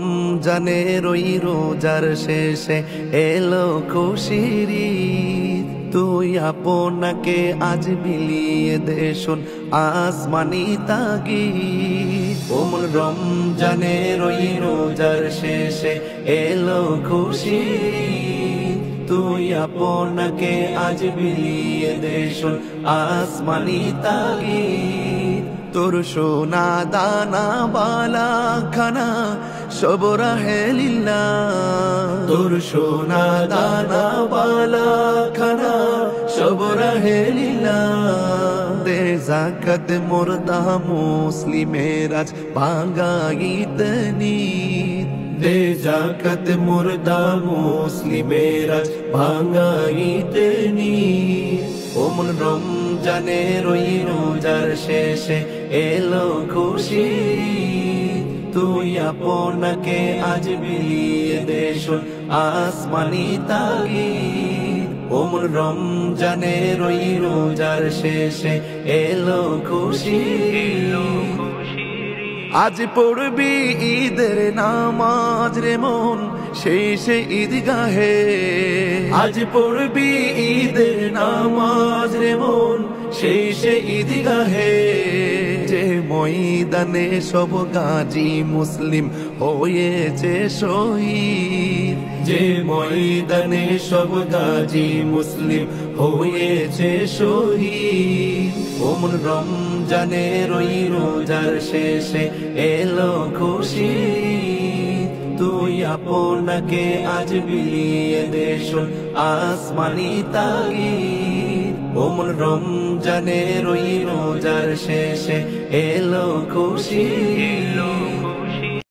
রমজানের ওই রোজার শেষে এলো খুশির ঈদ। তুই আপনাকে আজ বিলিয়ে দে শোন আসমানি তাগিদ। রমজানের ওই রোজার শেষে এলো খুশির ঈদ। তুই আপনাকে আজ বিলিয়ে দে শোন আসমানি তাগিদ। তোর সোনা দানা বালা খানা সব রাহে লিল্লাহ। তোর সোনা দানা বালা খানা সব রাহে লিল্লাহ। দে যাকাত মুর্দা মুসলিমের আজ ভাঙাইত নিদ। দে যাকাত মুর্দা মুসলিমের আজ ভাঙাইত নিদ। রমজানের ওই রোজার শেষে এলো খুশির। তুই আপনাকে আজ বিলিয়ে দে শোন আসমানি তাগিদ। রমজানের ওই রোজার শেষে এলো খুশির। আজ পড়বি ঈদের নামাজ রে মন শেষে ঈদগাহে। আজ পড়বি ঈদের নামাজ রে মন শেষে ঈদগাহে। যে ময়দানে সব গাজী মুসলিম হয়েছে শহীদ। যে ময়দানে সব গাজী মুসলিম হয়েছে শহীদ। রমজানের ওই রোজার শেষে এলো খুশির। তুই আপনাকে আজ বিলিয়ে দে শোন আসমানি তাগিদ। রমজানের ওই রোজার শেষে এলো খুশির।